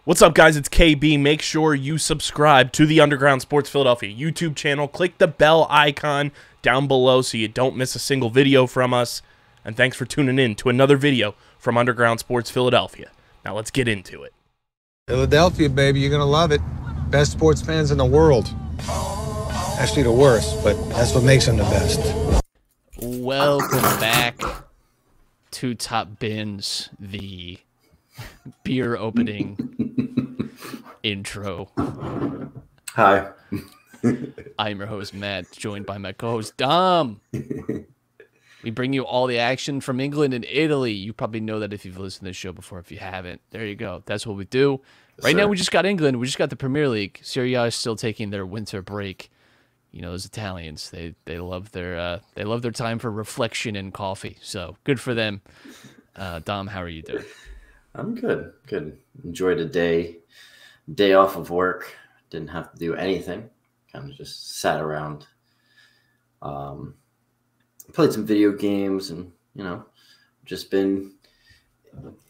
What's up, guys? It's KB. Make sure you subscribe to the Underground Sports Philadelphia YouTube channel. Click the bell icon down below so you don't miss a single video from us. And thanks for tuning in to another video from Underground Sports Philadelphia. Now let's get into it. Philadelphia, baby, you're going to love it. Best sports fans in the world. Actually, the worst, but that's what makes them the best. Welcome back to Top Bins, the beer opening intro. Hi. I'm your host, Matt, joined by my co-host, Dom. We bring you all the action from England and Italy. You probably know that if you've listened to this show before. If you haven't, there you go. That's what we do. Right now, we just got England. We just got the Premier League. Serie A is still taking their winter break. You know, those Italians, they love their time for reflection and coffee. So good for them. Dom, how are you doing? I'm good. Good. Enjoyed a day off of work. Didn't have to do anything. Kind of just sat around. Played some video games and, you know, just been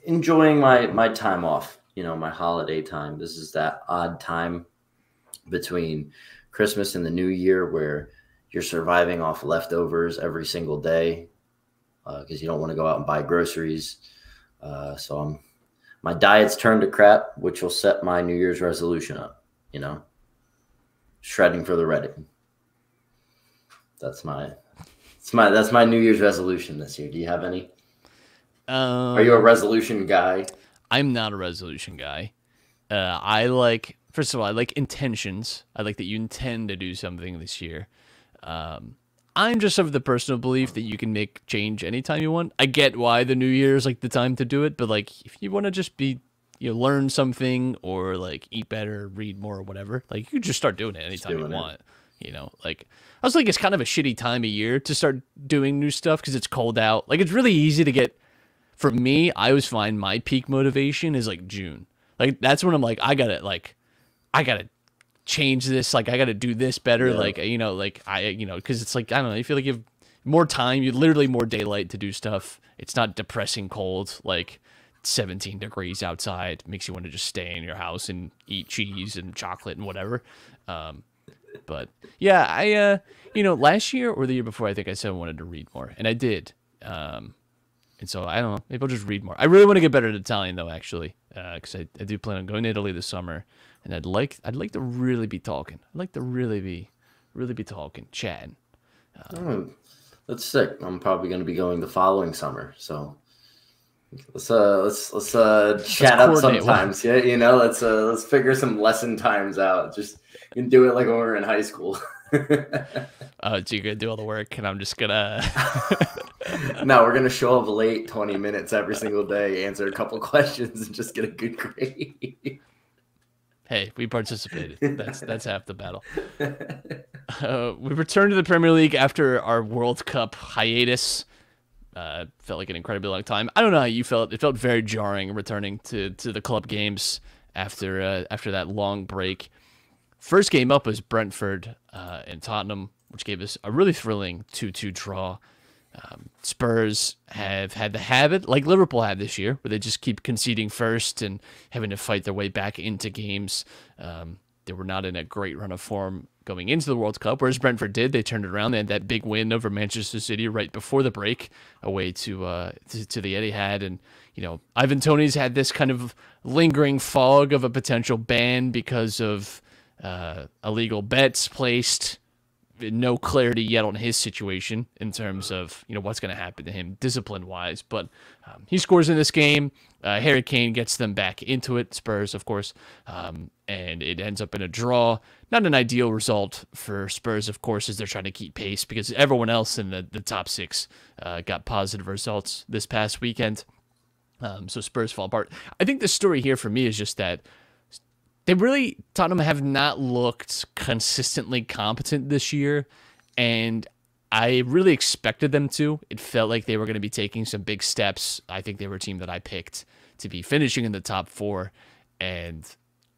enjoying my time off, you know, my holiday time. This is that odd time between Christmas and the New Year where you're surviving off leftovers every single day because you don't want to go out and buy groceries. So my diet's turned to crap, which will set my New Year's resolution up, you know, shredding for the Reddit. That's my New Year's resolution this year. Do you have any? Are you a resolution guy? I'm not a resolution guy. First of all, I like intentions. I like that you intend to do something this year. I'm just of the personal belief that you can make change anytime you want. I get why the New Year is like the time to do it, but like if you want to just learn something or like eat better, read more, or whatever, like you can just start doing it anytime you want. You know, like I was like, it's kind of a shitty time of year to start doing new stuff because it's cold out. Like it's really easy to get. For me, I always find my peak motivation is like June. Like that's when I'm like, I gotta change this. Like I gotta do this better. Yeah. Like because it's like I don't know. You feel like you have more time. You literally more daylight to do stuff. It's not depressing cold. Like 17 degrees outside makes you want to just stay in your house and eat cheese and chocolate and whatever. But yeah, I last year or the year before, I think I said I wanted to read more, and I did. And so I don't know. Maybe I'll just read more. I really want to get better at Italian though, actually, because I do plan on going to Italy this summer, and I'd like to really be talking. I'd like to really be talking, chatting. That's sick. I'm probably going to be going the following summer, so let's chat up sometimes. Yeah, you know, let's figure some lesson times out. Just you can do it like when we were in high school. So you're gonna do all the work, and I'm just gonna. No, we're gonna show up late 20 minutes every single day, answer a couple questions, and just get a good grade. Hey, we participated. That's half the battle. We returned to the Premier League after our World Cup hiatus. Felt like an incredibly long time. I don't know how you felt. It felt very jarring returning to the club games after that long break. First game up was Brentford and Tottenham, which gave us a really thrilling 2-2 draw. Spurs have had the habit, like Liverpool had this year, where they just keep conceding first and having to fight their way back into games. They were not in a great run of form going into the World Cup, whereas Brentford did. They turned it around. They had that big win over Manchester City right before the break, away to the Etihad. And you know, Ivan Toney's had this kind of lingering fog of a potential ban because of illegal bets placed. No clarity yet on his situation in terms of what's going to happen to him discipline wise, but he scores in this game. Harry Kane gets them back into it, Spurs of course, and it ends up in a draw. Not an ideal result for Spurs, of course, as they're trying to keep pace because everyone else in the top six got positive results this past weekend. So Spurs fall apart. I think the story here for me is just that Tottenham have not looked consistently competent this year, and I really expected them to. It felt like they were going to be taking some big steps. I think they were a team that I picked to be finishing in the top four, and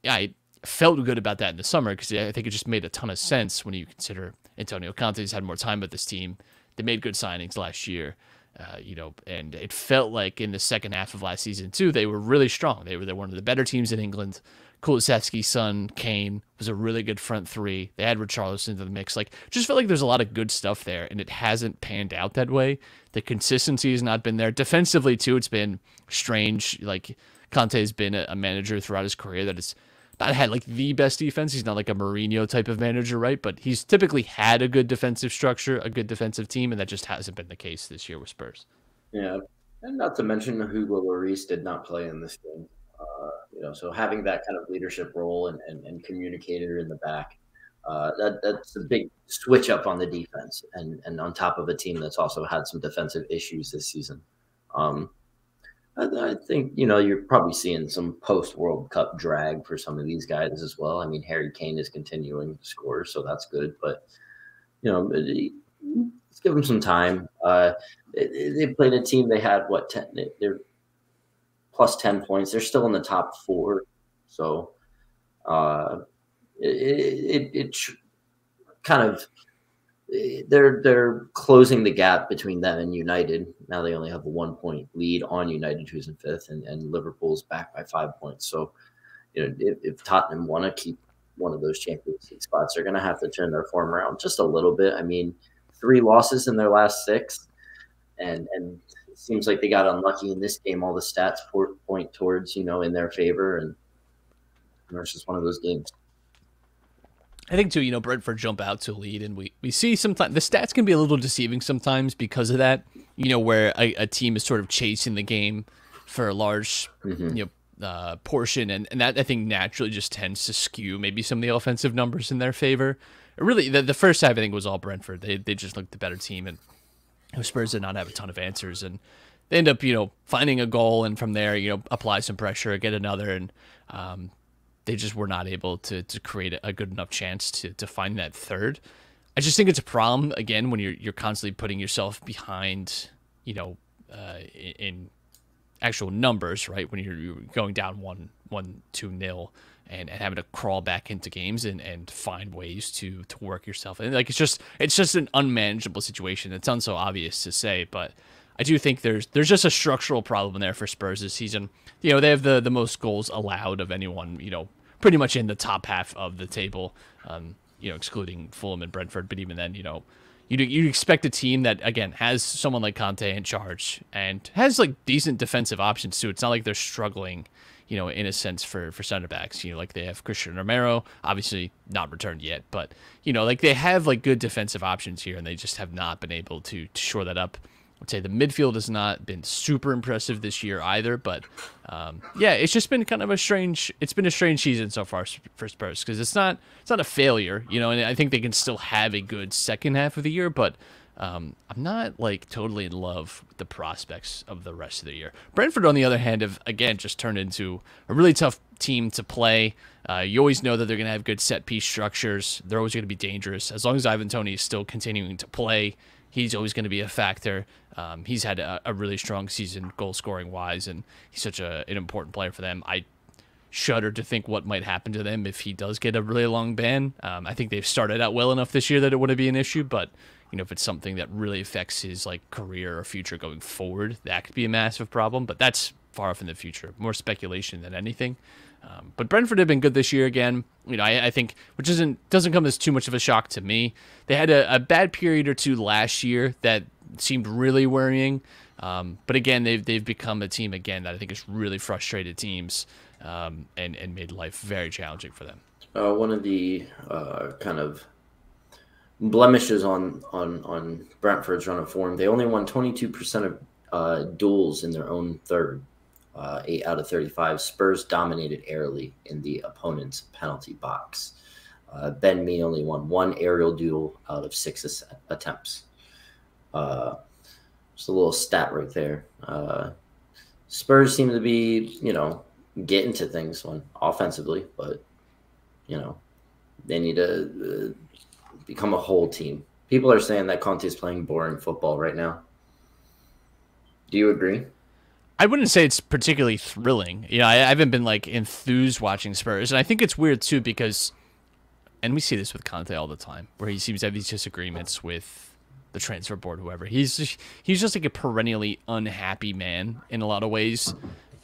yeah, I felt good about that in the summer because I think it just made a ton of sense when you consider Antonio Conte's had more time with this team. They made good signings last year, And it felt like in the second half of last season too, they were really strong. They're one of the better teams in England. Kulusevski, Son, Kane was a really good front three. They had Richarlison into the mix. Like, just felt like there's a lot of good stuff there, and it hasn't panned out that way. The consistency has not been there. Defensively, too, it's been strange. Like, Conte has been a manager throughout his career that has not had, like, the best defense. He's not like a Mourinho type of manager, right? But he's typically had a good defensive structure, a good defensive team, and that just hasn't been the case this year with Spurs. Yeah, and not to mention Hugo Lloris did not play in this game. So having that kind of leadership role and communicator in the back, that's a big switch up on the defense, and on top of a team that's also had some defensive issues this season. I think you're probably seeing some post World Cup drag for some of these guys as well. I mean, Harry Kane is continuing to score, so that's good. But let's give them some time. They played a team. They had 10? They're plus 10 points. They're still in the top 4. So it kind of they're closing the gap between them and United. Now they only have a 1-point lead on United, who's in 5th, and Liverpool's back by 5 points. So if Tottenham want to keep one of those Champions League spots, they're going to have to turn their form around just a little bit. I mean, 3 losses in their last 6, and it seems like they got unlucky in this game. All the stats point towards, in their favor, and it's just one of those games. I think, too, Brentford jump out to lead, and we see sometimes the stats can be a little deceiving sometimes because of that, where a team is sort of chasing the game for a large, portion, and that, I think, naturally just tends to skew maybe some of the offensive numbers in their favor. Really, the first half, I think, was all Brentford. They just looked the better team, and Spurs did not have a ton of answers, and they end up, finding a goal, and from there, apply some pressure, get another, and they just were not able to create a good enough chance to find that third. I just think it's a problem, again, when you're constantly putting yourself behind, in actual numbers, right? When you're going down 1-2-0 and having to crawl back into games and find ways to work yourself. And like, it's just an unmanageable situation. It sounds so obvious to say, but I do think there's just a structural problem there for Spurs this season. They have the most goals allowed of anyone, pretty much in the top half of the table, excluding Fulham and Brentford. But even then, you'd expect a team that, again, has someone like Conte in charge and has like decent defensive options too. It's not like they're struggling, in a sense for center backs. Like they have Christian Romero, obviously not returned yet, but like they have like good defensive options here, and they just have not been able to shore that up. I'd say the midfield has not been super impressive this year either, but it's just been kind of a strange season so far for Spurs, because it's not a failure, and I think they can still have a good second half of the year, but I'm not like totally in love with the prospects of the rest of the year. Brentford, on the other hand, have again just turned into a really tough team to play. You always know that they're going to have good set piece structures. They're always going to be dangerous. As long as Ivan Toney is still continuing to play, he's always going to be a factor. He's had a really strong season goal scoring wise, and he's such an important player for them. I shudder to think what might happen to them if he does get a really long ban. I think they've started out well enough this year that it wouldn't be an issue, but if it's something that really affects his like career or future going forward, that could be a massive problem. But that's far off in the future, more speculation than anything. But Brentford have been good this year again. I think, which doesn't come as too much of a shock to me. They had a bad period or two last year that seemed really worrying. But again, they've become a team again that I think has really frustrated teams and made life very challenging for them. One of the kind of blemishes on Brentford's run of form, they only won 22% of duels in their own third. 8 out of 35. Spurs dominated aerially in the opponent's penalty box. Ben Mee only won 1 aerial duel out of 6 attempts. Just a little stat right there. Spurs seem to be, getting to things offensively, but, they need to become a whole team. People are saying that Conte is playing boring football right now. Do you agree? I wouldn't say it's particularly thrilling. I haven't been like enthused watching Spurs, and I think it's weird too because, and we see this with Conte all the time, where he seems to have these disagreements with the transfer board, whoever. He's just like a perennially unhappy man in a lot of ways.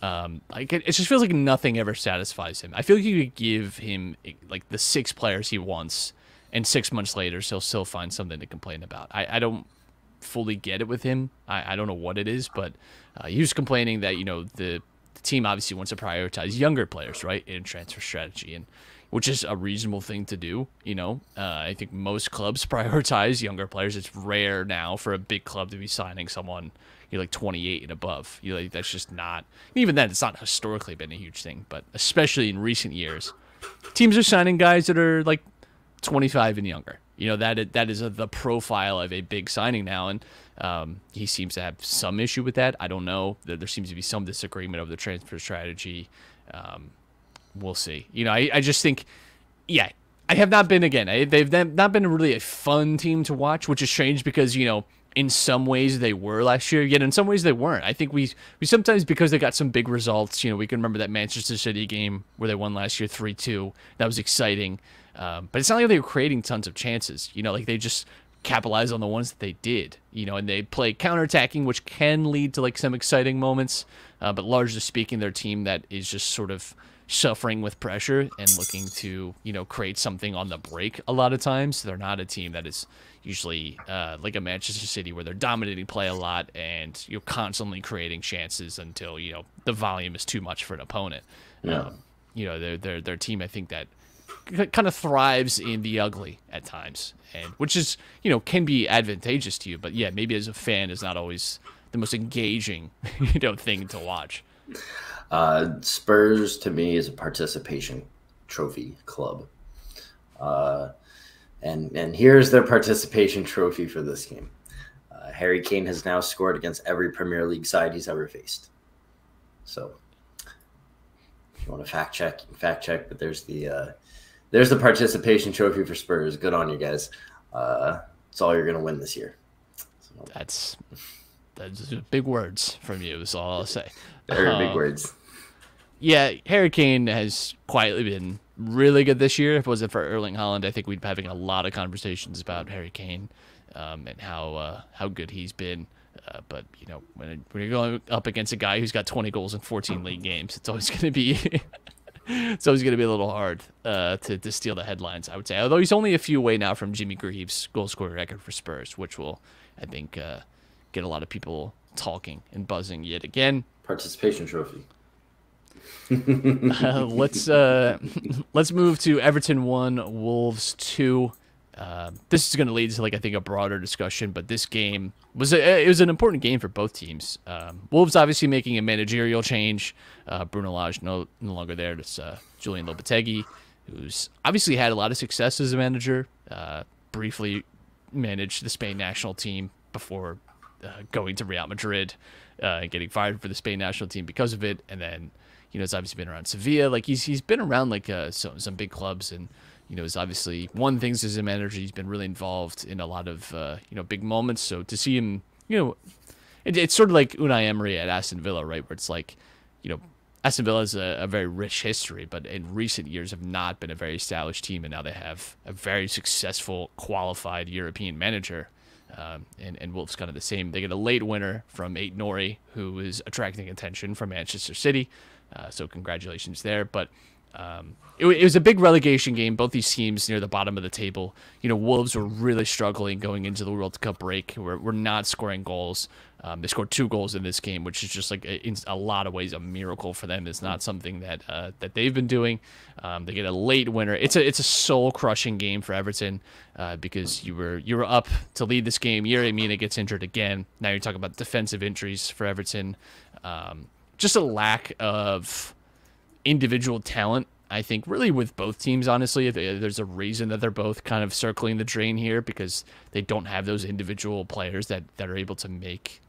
Like it just feels like nothing ever satisfies him. I feel like you could give him like the 6 players he wants, and 6 months later he'll still find something to complain about. I don't fully get it with him. I don't know what it is, but he was complaining that the team obviously wants to prioritize younger players, right, in transfer strategy, and which is a reasonable thing to do. I think most clubs prioritize younger players. It's rare now for a big club to be signing someone like 28 and above. That's just not, even then, it's not historically been a huge thing, but especially in recent years, teams are signing guys that are like 25 and younger. That is the profile of a big signing now, and he seems to have some issue with that. I don't know. There seems to be some disagreement over the transfer strategy. We'll see. I just think, I have not been, they've not been really a fun team to watch, which is strange because, in some ways they were last year, yet in some ways they weren't. I think we sometimes, because they got some big results, we can remember that Manchester City game where they won last year 3-2. That was exciting. But it's not like they were creating tons of chances. Like they just capitalized on the ones that they did, and they play counterattacking, which can lead to like some exciting moments. But largely speaking, they're a team that is just sort of suffering with pressure and looking to, create something on the break a lot of times. They're not a team that is usually like a Manchester City where they're dominating play a lot and you're constantly creating chances until, the volume is too much for an opponent. Yeah. They're a team, I think, that kind of thrives in the ugly at times, and which is, can be advantageous to you, but yeah, maybe as a fan is not always the most engaging, thing to watch. Spurs to me is a participation trophy club. And here's their participation trophy for this game. Harry Kane has now scored against every Premier League side he's ever faced. So if you want to fact check, but there's the participation trophy for Spurs. Good on you guys. It's all you're going to win this year. So. That's big words from you is all I'll say. Very big words. Yeah, Harry Kane has quietly been really good this year. If it wasn't for Erling Haaland, I think we'd be having a lot of conversations about Harry Kane and how good he's been. But when you're going up against a guy who's got 20 goals in 14 league games, it's always going to be a little hard to steal the headlines, I would say. Although he's only a few away now from Jimmy Greaves' goal scoring record for Spurs, which will, I think, get a lot of people talking and buzzing yet again. Participation trophy. Let's move to Everton 1, Wolves 2. This is going to lead to, I think, a broader discussion, but this game was an important game for both teams. Wolves obviously making a managerial change. Bruno Lage no longer there. It's Julian Lopetegui, who's obviously had a lot of success as a manager. Briefly managed the Spain national team before going to Real Madrid and getting fired for the Spain national team because of it, and then he's obviously been around Sevilla. He's been around some big clubs, and he's obviously won things as a manager. He's been really involved in a lot of big moments. So to see him, it's sort of like Unai Emery at Aston Villa, right? Where it's like, Aston Villa has a very rich history, but in recent years have not been a very established team, and now they have a very successful, qualified European manager. And Wolves kind of the same. They get a late winner from Aït-Nouri, who is attracting attention from Manchester City. So congratulations there. But it was a big relegation game. Both these teams near the bottom of the table. Wolves were really struggling going into the World Cup break. We're not scoring goals. They scored 2 goals in this game, which is just in a lot of ways a miracle for them. It's not something that they've been doing. They get a late winner. It's a soul crushing game for Everton because you were up to lead this game. Yerry Mina gets injured again. Now you're talking about defensive injuries for Everton. Just a lack of individual talent, I think, really with both teams, honestly. There's a reason that they're both kind of circling the drain here, because they don't have those individual players that are able to make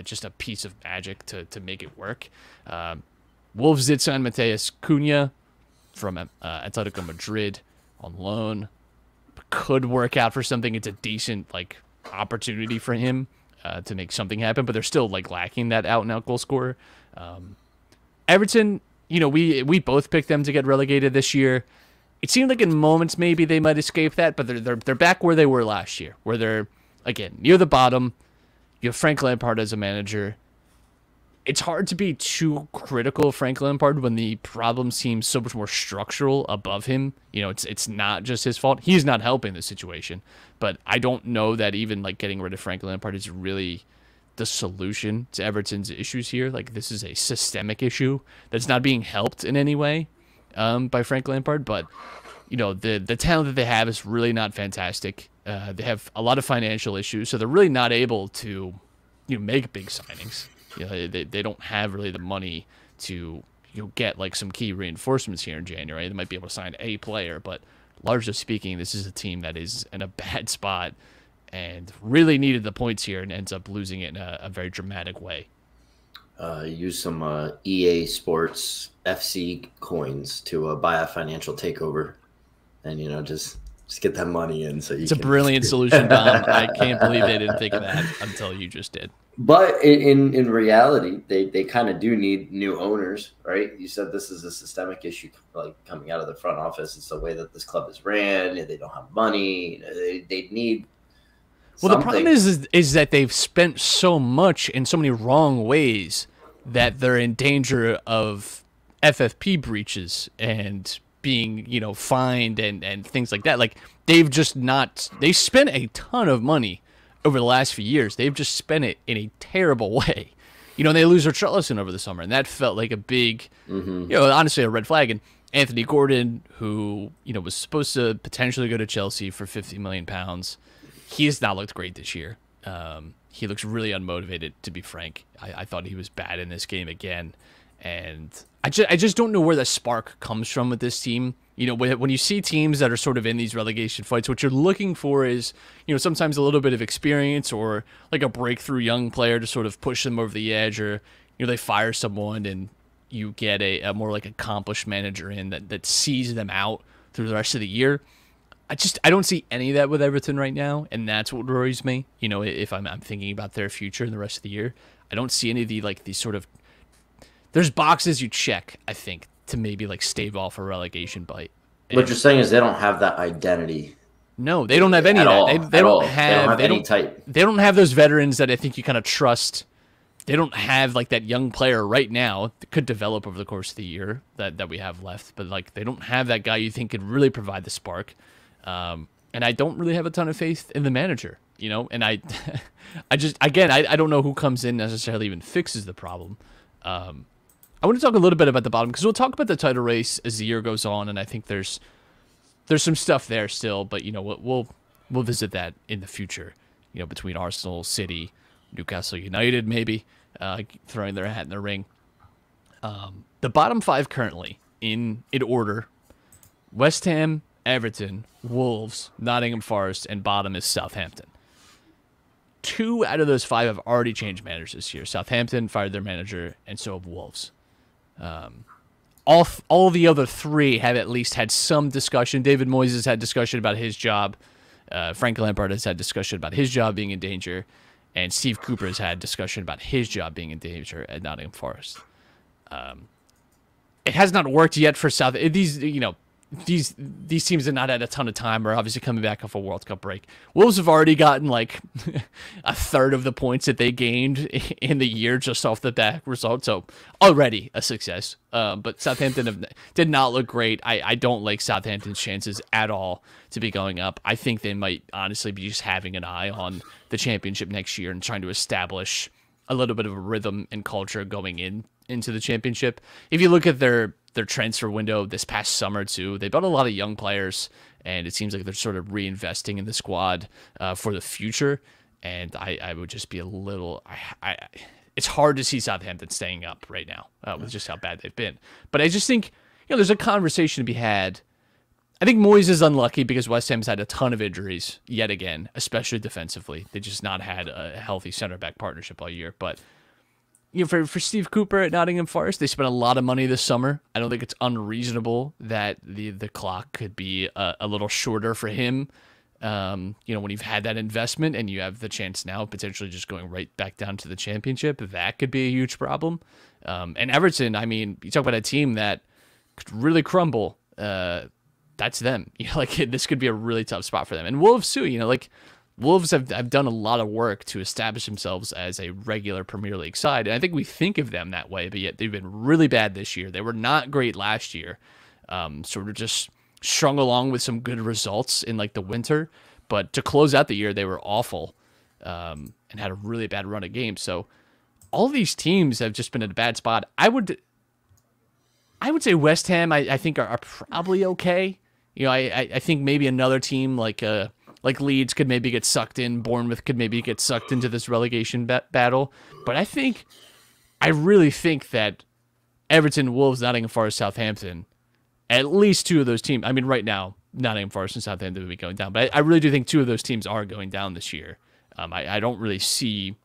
just a piece of magic to make it work. Wolves did sign Mateus Cunha from Atletico Madrid on loan. Could work out for something. It's a decent opportunity for him to make something happen, but they're still lacking that out-and-out goal scorer. Everton, we both picked them to get relegated this year. It seemed like in moments maybe they might escape that, but they're back where they were last year, where they're again, near the bottom. You have Frank Lampard as a manager. It's hard to be too critical of Frank Lampard when the problem seems so much more structural above him. You know, it's not just his fault. He's not helping the situation. But I don't know that even like getting rid of Frank Lampard is really the solution to Everton's issues here. Like, this is a systemic issue that's not being helped in any way by Frank Lampard. But, you know, the talent that they have is really not fantastic. They have a lot of financial issues, so they're really not able to, you know, make big signings. You know, they don't have really the money to, you know, get like some key reinforcements here in January. They might be able to sign a player, but largely speaking, this is a team that is in a bad spot and really needed the points here and ends up losing it in a very dramatic way. Use some EA Sports FC coins to buy a financial takeover, and you know, just get that money in. So it's a brilliant solution, Dom. I can't believe they didn't think of that until you just did. But in reality, they kind of do need new owners, right? You said this is a systemic issue, like coming out of the front office. It's the way that this club is ran. They don't have money. They need. Well, the problem is that they've spent so much in so many wrong ways that they're in danger of FFP breaches and being, you know, fined and things like that. Like, they spent a ton of money over the last few years. They've just spent it in a terrible way. You know, they lose Richarlison over the summer, and that felt like a big, you know, honestly, a red flag. And Anthony Gordon, who, you know, was supposed to potentially go to Chelsea for £50 million, he has not looked great this year. He looks really unmotivated, to be frank. I thought he was bad in this game again. And I just don't know where the spark comes from with this team. You know, when you see teams that are sort of in these relegation fights, what you're looking for is, you know, sometimes a little bit of experience or like a breakthrough young player to sort of push them over the edge, or, you know, they fire someone and you get a more like accomplished manager in that sees them out through the rest of the year. I don't see any of that with Everton right now, and that's what worries me. You know, if I'm thinking about their future in the rest of the year, I don't see any of these sort of. There's boxes you check, I think, to maybe like stave off a relegation bite. What you're saying is they don't have that identity. No, they don't have any of that. They don't have any type. They don't have those veterans that I think you kind of trust. They don't have like that young player right now that could develop over the course of the year that we have left, but like they don't have that guy you think could really provide the spark. And I don't really have a ton of faith in the manager, you know, and I don't know who comes in necessarily even fixes the problem. I want to talk a little bit about the bottom because we'll talk about the title race as the year goes on, and I think there's some stuff there still, but you know, we'll visit that in the future. You know, between Arsenal, City, Newcastle United, maybe throwing their hat in the ring. The bottom five currently in order: West Ham, Everton, Wolves, Nottingham Forest, and bottom is Southampton. 2 out of those 5 have already changed managers this year. Southampton fired their manager, and so have Wolves. All the other 3 have at least had some discussion. David Moyes has had discussion about his job. Frank Lampard has had discussion about his job being in danger. And Steve Cooper has had discussion about his job being in danger at Nottingham Forest. It has not worked yet for these teams have not had a ton of time. Are obviously coming back off a World Cup break. Wolves have already gotten like a third of the points that they gained in the year just off the back result, so already a success. But Southampton did not look great. I don't like Southampton's chances at all to be going up. I think they might honestly be just having an eye on the Championship next year and trying to establish a little bit of a rhythm and culture going into the Championship. If you look at their transfer window this past summer too, they bought a lot of young players, and it seems like they're sort of reinvesting in the squad for the future. And I would just be a little. It's hard to see Southampton staying up right now with just how bad they've been. But I just think, you know, there's a conversation to be had. I think Moyes is unlucky because West Ham's had a ton of injuries yet again, especially defensively. They just not had a healthy center back partnership all year. But you know, for Steve Cooper at Nottingham Forest, they spent a lot of money this summer. I don't think it's unreasonable that the clock could be a little shorter for him. You know, when you've had that investment and you have the chance now of potentially just going right back down to the Championship, that could be a huge problem. And Everton, I mean, you talk about a team that could really crumble. That's them. You know, like this could be a really tough spot for them. And Wolves too. You know, like Wolves have done a lot of work to establish themselves as a regular Premier League side, and I think we think of them that way, but yet they've been really bad this year. They were not great last year, sort of just strung along with some good results in like the winter, but to close out the year, they were awful and had a really bad run of games. So all these teams have just been in a bad spot. I would say West Ham, I think are probably okay. You know, I think maybe another team like Leeds could maybe get sucked in. Bournemouth could maybe get sucked into this relegation battle. But I really think that Everton, Wolves, Nottingham Forest, Southampton, at least two of those teams. I mean, right now, Nottingham Forest and Southampton will be going down. But I really do think two of those teams are going down this year. I don't really see,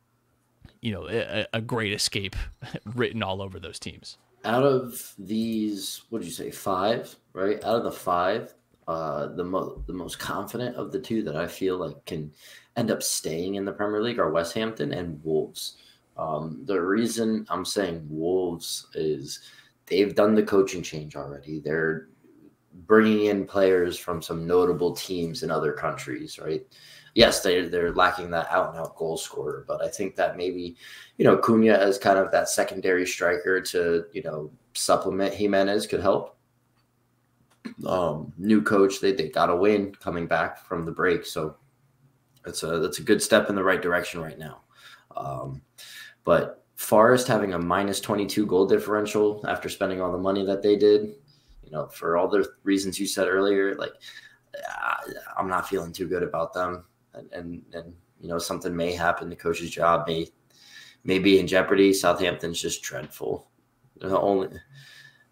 a great escape written all over those teams. Out of these, what did you say, 5, right? Out of the 5, the most confident of the 2 that I feel like can end up staying in the Premier League are West Hampton and Wolves. The reason I'm saying Wolves is they've done the coaching change already. They're bringing in players from some notable teams in other countries, right? Yes, they're lacking that out-and-out goal scorer, but I think that maybe, Cunha as kind of that secondary striker to, supplement Jimenez could help. New coach, they got a win coming back from the break, so that's a good step in the right direction right now. But Forest having a minus 22 goal differential after spending all the money that they did, for all the reasons you said earlier, like I'm not feeling too good about them. And something may happen. The coach's job may be in jeopardy. Southampton's just dreadful.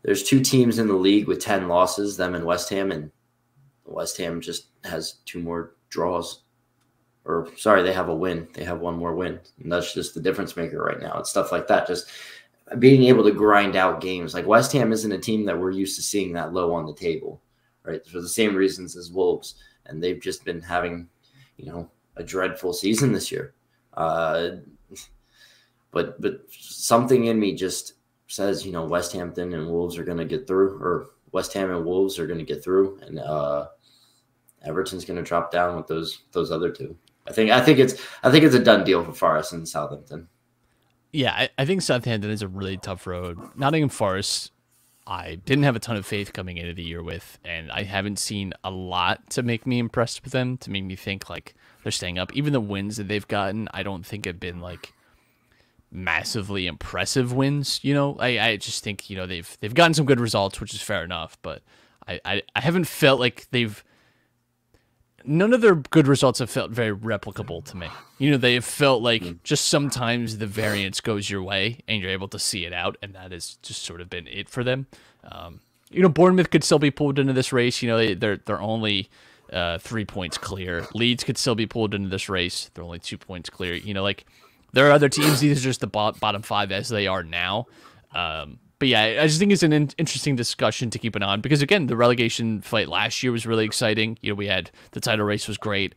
There's 2 teams in the league with 10 losses, them and West Ham, and West Ham just has 2 more draws. Or sorry, they have a win. They have 1 more win, and that's just the difference maker right now. It's stuff like that. Just being able to grind out games. Like West Ham isn't a team that we're used to seeing that low on the table, right? For the same reasons as Wolves, and they've just been having a dreadful season this year. But something in me just says, West Hampton and Wolves are going to get through, or West Ham and Wolves are going to get through, and Everton's going to drop down with those other 2. I think it's a done deal for Forest and Southampton. Yeah, I think Southampton is a really tough road. Nottingham Forest, I didn't have a ton of faith coming into the year with, and I haven't seen a lot to make me impressed with them, to make me think like they're staying up. Even the wins that they've gotten, I don't think have been like massively impressive wins. I just think they've gotten some good results, which is fair enough, but I haven't felt like none of their good results have felt very replicable to me. They have felt like just sometimes the variance goes your way and you're able to see it out, and that has just sort of been it for them. Bournemouth could still be pulled into this race. They're only 3 points clear. Leeds could still be pulled into this race. They're only 2 points clear. There are other teams. These are just the bottom 5 as they are now. But yeah, I just think it's an interesting discussion to keep an eye on, because again, the relegation fight last year was really exciting. We had the title race was great.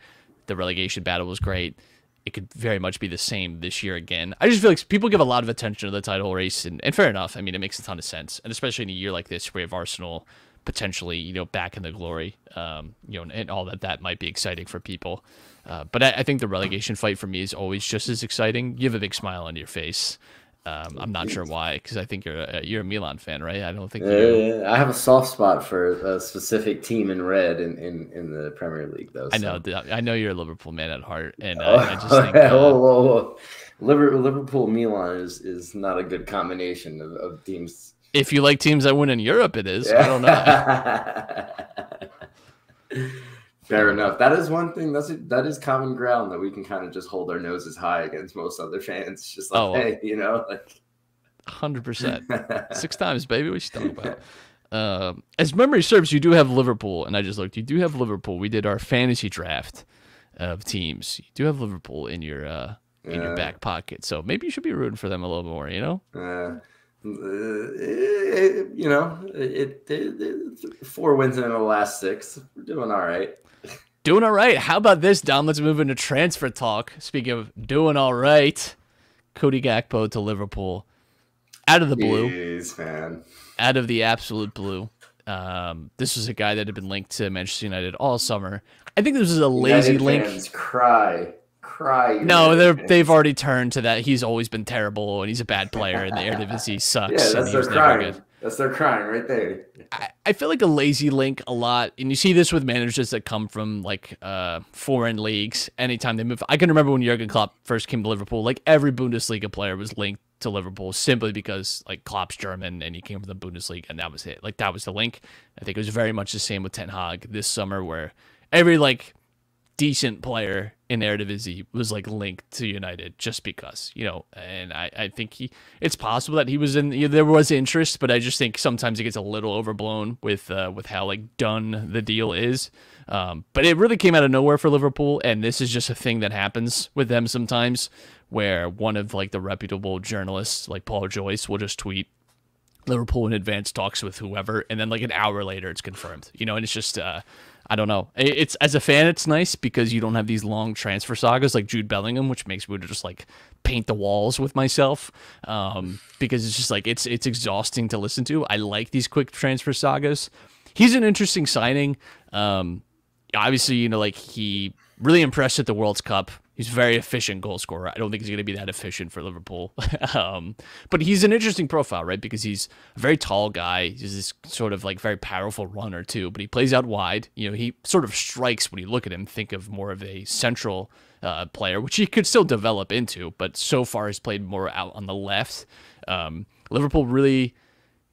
The relegation battle was great. It could very much be the same this year again. I just feel like people give a lot of attention to the title race, and fair enough. I mean, it makes a ton of sense, and especially in a year like this where you have Arsenal potentially, back in the glory, and all that might be exciting for people. But I think the relegation fight for me is always just as exciting. You have a big smile on your face. I'm not sure why, because I think you're a Milan fan, right? I don't think I have a soft spot for a specific team in red in the Premier League, though. So. I know you're a Liverpool man at heart, and I just think Liverpool Milan is not a good combination of teams. If you like teams that win in Europe, it is. I don't know. Fair enough. That is one thing. That is common ground that we can kind of just hold our noses high against most other fans. Just like, hey, 100%. 6 times, baby. What you talking about? As memory serves, you do have Liverpool, and I just looked. You do have Liverpool. We did our fantasy draft of teams. You do have Liverpool in your back pocket, so maybe you should be rooting for them a little more. 4 wins in the last 6. We're doing all right. Doing all right. How about this, Dom? Let's move into transfer talk. Speaking of doing all right, Cody Gakpo to Liverpool. Out of the blue. Jeez, man. Out of the absolute blue. This was a guy that had been linked to Manchester United all summer. I think this was a lazy United link. Fans cry. No, they've already turned to that. He's always been terrible, and he's a bad player, and the Eredivisie sucks. Yeah, and that's their crying. That's their crying right there. I feel like a lazy link a lot, and you see this with managers that come from like foreign leagues. Anytime they move, I can remember when Jurgen Klopp first came to Liverpool. Like every Bundesliga player was linked to Liverpool simply because like Klopp's German and he came from the Bundesliga, and that was it. Like that was the link. I think it was very much the same with Ten Hag this summer, where every like decent player in Eredivisie was like linked to United just because, and I think it's possible that he was there was interest, but I just think sometimes it gets a little overblown with how like done the deal is. But it really came out of nowhere for Liverpool, and this is just a thing that happens with them sometimes, where one of like the reputable journalists like Paul Joyce will just tweet Liverpool in advanced talks with whoever, and then like an hour later it's confirmed, and it's just I don't know. It's as a fan, it's nice because you don't have these long transfer sagas like Jude Bellingham, which makes me just like paint the walls with myself. Because it's just like it's exhausting to listen to. I like these quick transfer sagas. He's an interesting signing. Obviously, like he really impressed at the World Cup. He's a very efficient goal scorer. I don't think he's going to be that efficient for Liverpool. But he's an interesting profile, right? Because he's a very tall guy. He's this sort of like very powerful runner too, but he plays out wide. He sort of strikes when you look at him, think of more of a central player, which he could still develop into, but so far he's played more out on the left. Liverpool really,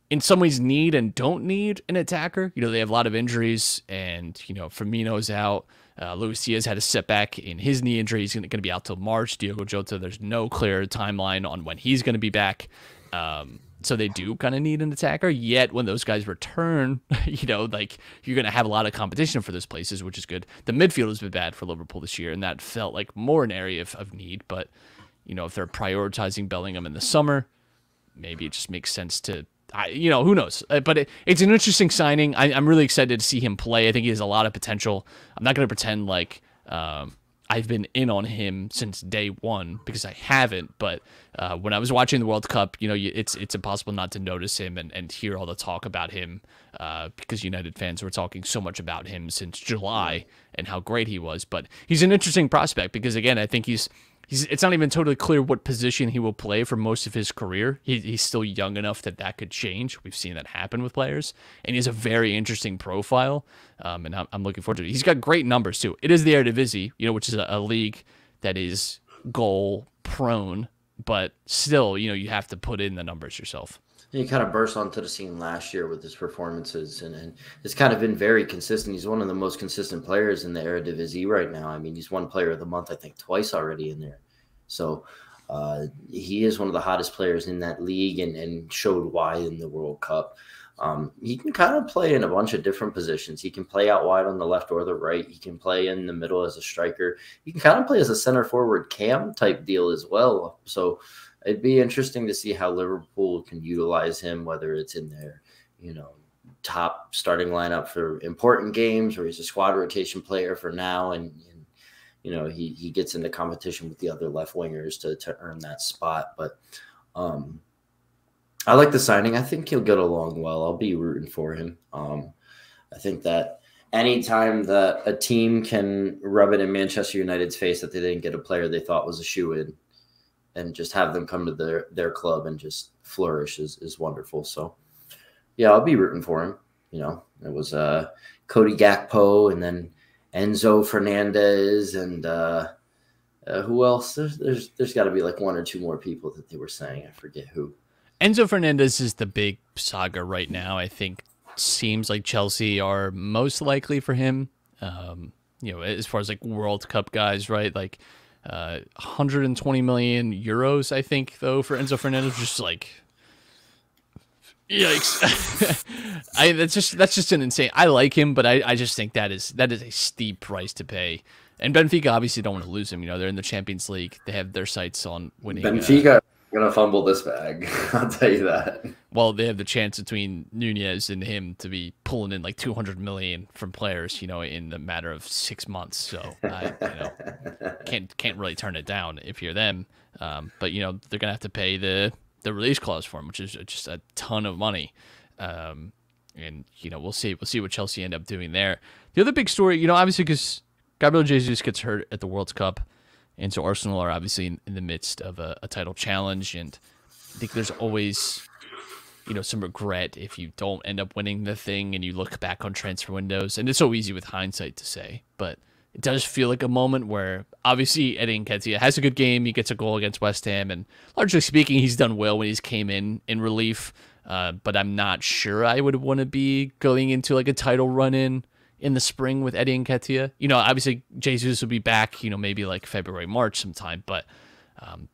in some ways, need and don't need an attacker. They have a lot of injuries, and, Firmino's out. Luis Diaz had a setback in his knee injury. He's going to be out till March. Diogo Jota, there's no clear timeline on when he's going to be back. So they do kind of need an attacker. Yet when those guys return, like you're going to have a lot of competition for those places, which is good. The midfield has been bad for Liverpool this year, and that felt like more an area of need. But, if they're prioritizing Bellingham in the summer, maybe it just makes sense to, who knows? But it's an interesting signing. I'm really excited to see him play. I think he has a lot of potential. I'm not going to pretend like I've been in on him since day one, because I haven't. But when I was watching the World Cup, it's impossible not to notice him and hear all the talk about him, because United fans were talking so much about him since July and how great he was. But he's an interesting prospect because, again, I think it's not even totally clear what position he will play for most of his career. He's still young enough that could change. We've seen that happen with players. And he has a very interesting profile, and I'm looking forward to it. He's got great numbers, too. It is the Eredivisie, which is a league that is goal-prone, but still, you have to put in the numbers yourself. He kind of burst onto the scene last year with his performances, and it's kind of been very consistent. He's one of the most consistent players in the Eredivisie right now. I mean, he's won Player of the Month, I think, twice already in there. So he is one of the hottest players in that league, and showed why in the World Cup. He can kind of play in a bunch of different positions. He can play out wide on the left or the right. He can play in the middle as a striker. He can kind of play as a center forward cam type deal as well. So it'd be interesting to see how Liverpool can utilize him, whether it's in their, top starting lineup for important games, or he's a squad rotation player for now, and he gets into competition with the other left wingers to earn that spot. But I like the signing. I think he'll get along well. I'll be rooting for him. I think that anytime that a team can rub it in Manchester United's face that they didn't get a player they thought was a shoo-in, and just have them come to their club and just flourish is wonderful. So, yeah, I'll be rooting for him. It was Cody Gakpo, and then Enzo Fernandez, and who else? There's got to be like one or two more people that they were saying. I forget who. Enzo Fernandez is the big saga right now. I think seems like Chelsea are most likely for him. As far as like World Cup guys, right? Like 120 million euros, I think, though, for Enzo Fernandez. Just like, yikes! That's just an insane. I like him, but I just think that is a steep price to pay. And Benfica obviously don't want to lose him. They're in the Champions League. They have their sights on winning. Benfica gonna fumble this bag. I'll tell you that. Well, they have the chance between Nunez and him to be pulling in like 200 million from players, in the matter of 6 months. So I, can't really turn it down if you're them. But they're gonna have to pay the release clause for him, which is just a ton of money. And, we'll see what Chelsea end up doing there. The other big story, obviously because Gabriel Jesus gets hurt at the World Cup, and so Arsenal are obviously in the midst of a title challenge, and I think there's always, some regret if you don't end up winning the thing and you look back on transfer windows, and it's so easy with hindsight to say, but it does feel like a moment where obviously Eddie Nketiah has a good game. He gets a goal against West Ham, and largely speaking, he's done well when he's came in relief. But I'm not sure I would want to be going into like a title run in the spring with Eddie Nketiah. Obviously Jesus will be back, maybe like February, March sometime, but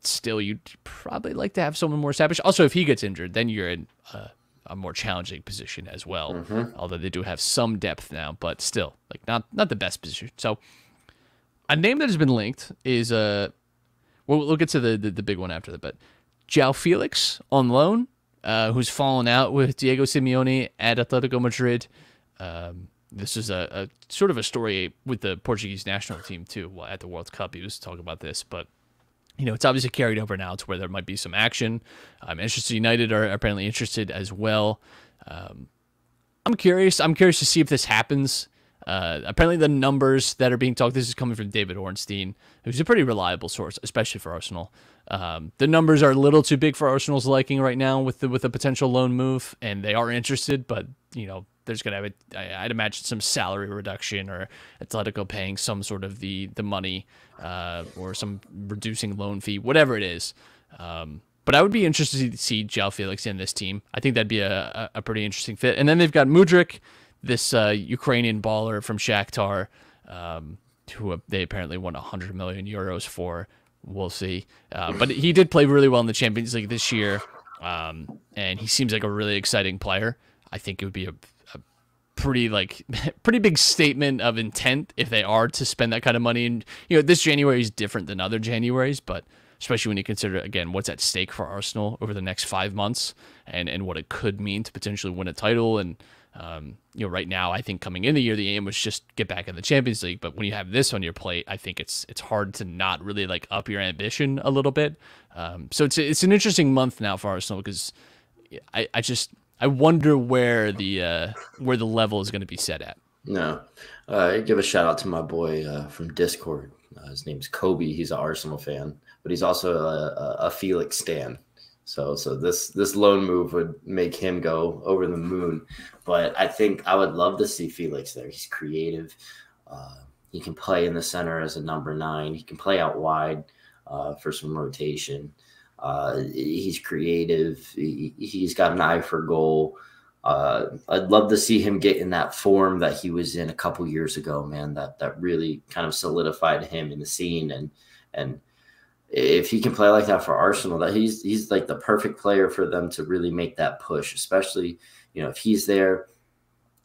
still you'd probably like to have someone more established. Also, if he gets injured, then you're in a more challenging position as well. Mm-hmm. Although they do have some depth now, but still like not the best position. So a name that has been linked is we'll get to the big one after that, but João Felix on loan, who's fallen out with Diego Simeone at Atletico Madrid. This is a sort of a story with the Portuguese national team too. Well, at the World Cup, he was talking about this, but it's obviously carried over now to where there might be some action. Manchester United are apparently interested as well. I'm curious. I'm curious to see if this happens. Apparently, the numbers that are being talked. This is coming from David Ornstein, who's a pretty reliable source, especially for Arsenal. The numbers are a little too big for Arsenal's liking right now with a potential loan move, and they are interested, but there's going to have I'd imagine some salary reduction or Atletico paying some sort of the money or some reducing loan fee, whatever it is. But I would be interested to see João Felix in this team. I think that'd be a pretty interesting fit. And then they've got Mudryk, this Ukrainian baller from Shakhtar, who they apparently won 100 million euros for. We'll see. But he did play really well in the Champions League this year, and he seems like a really exciting player. I think it would be a pretty big statement of intent if they are to spend that kind of money. And this January is different than other Januaries, but especially when you consider again what's at stake for Arsenal over the next 5 months and what it could mean to potentially win a title. And right now, I think coming in the year, the aim was just get back in the Champions League. But when you have this on your plate, I think it's hard to not really up your ambition a little bit. So it's an interesting month now for Arsenal because I wonder where the level is going to be set at. No, I give a shout out to my boy from Discord. His name's Kobe. He's an Arsenal fan, but he's also a Felix stan. So this loan move would make him go over the moon. But I think I would love to see Felix there. He's creative. He can play in the center as a number 9. He can play out wide for some rotation. He's creative. He's got an eye for goal. I'd love to see him get in that form that he was in a couple years ago, man, that really kind of solidified him in the scene. And if he can play like that for Arsenal, that he's like the perfect player for them to really make that push, especially, if he's there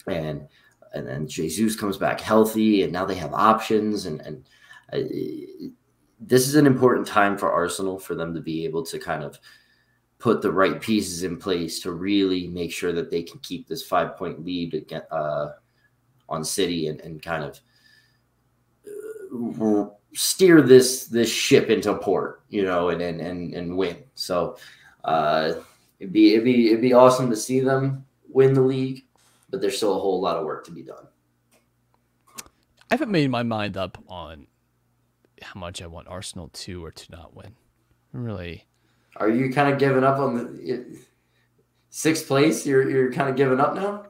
and then Jesus comes back healthy and now they have options and this is an important time for Arsenal for them to be able to kind of put the right pieces in place to really make sure that they can keep this 5-point lead again, on City and kind of steer this ship into port, and win. So it'd be awesome to see them win the league, but there's still a whole lot of work to be done. I haven't made my mind up on how much I want Arsenal to or to not win. Really. Are you kind of giving up on the 6th place? You're kind of giving up now?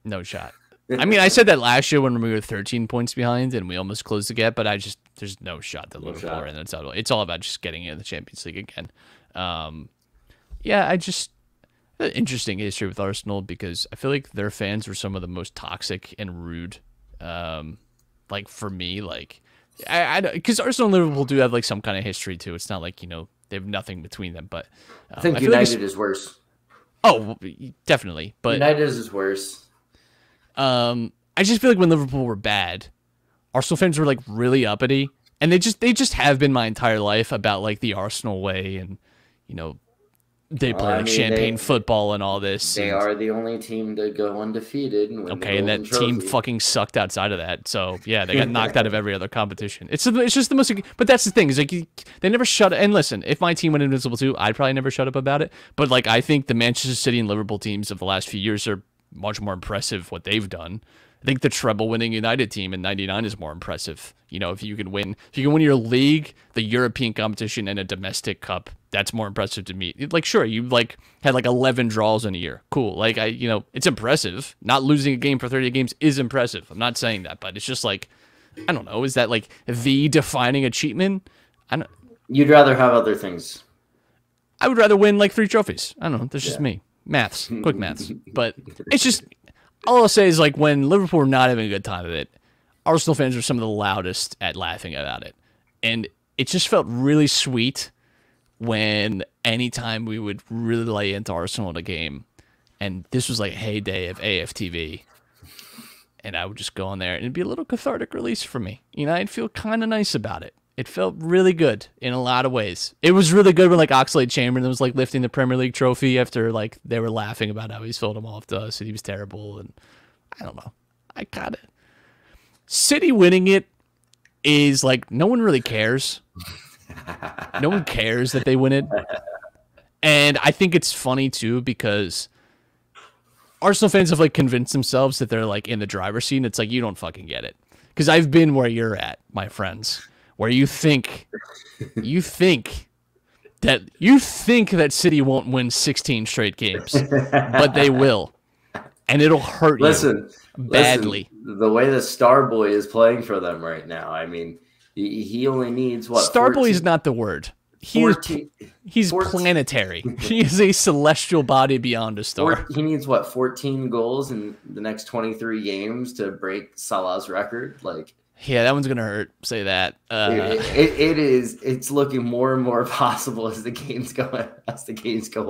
No shot. I mean, I said that last year when we were 13 points behind and we almost closed the gap, but there's no shot that Liverpool are in. It's all about just getting in the Champions League again. Interesting history with Arsenal because I feel like their fans were some of the most toxic and rude. For me, because Arsenal and Liverpool do have some kind of history too. It's not like they have nothing between them, but I think United is worse. Oh, definitely. But United is worse. I just feel like when Liverpool were bad, Arsenal fans were really uppity, and they just have been my entire life about the Arsenal way, and they play champagne football and all this. They are the only team to go undefeated. And that team fucking sucked outside of that. So yeah, they got knocked out of every other competition. It's just the most. But that's the thing is they never shut. And listen, if my team went invincible too, I'd probably never shut up about it. But I think the Manchester City and Liverpool teams of the last few years are much more impressive what they've done. I think the treble-winning United team in '99 is more impressive. You know, if you can win your league, the European competition, and a domestic cup, that's more impressive to me. Like, sure, you like had like 11 draws in a year, cool. Like, it's impressive. Not losing a game for 30 games is impressive. I'm not saying that, but it's just like, I don't know, is that like the defining achievement? You'd rather have other things. I would rather win like 3 trophies. I don't know. That's just me. Maths, quick maths. But it's just. All I'll say is, like, when Liverpool were not having a good time of it, Arsenal fans were some of the loudest at laughing about it. And it just felt really sweet when anytime we would really lay into Arsenal in a game, and this was like a heyday of AFTV, and I would just go on there, and it'd be a little cathartic release for me. You know, I'd feel kind of nice about it. It felt really good in a lot of ways. It was really good when, like, Oxlade-Chamberlain was, like, lifting the Premier League trophy after, like, they were laughing about how he sold him off to us and he was terrible. And I don't know. I got it. City winning it is, like, no one really cares. No one cares that they win it. And I think it's funny, too, because Arsenal fans have, like, convinced themselves that they're, like, in the driver's seat. And it's like, you don't fucking get it. Because I've been where you're at, my friends. Where you think that City won't win 16 straight games, but they will, and it'll hurt you badly. The way the Starboy is playing for them right now, I mean, he only needs what? Starboy is not the word. He's planetary. He is a celestial body beyond a star. He needs what? 14 goals in the next 23 games to break Salah's record, like. Yeah, that one's gonna hurt. Say that. It is. It's looking more and more possible as the games go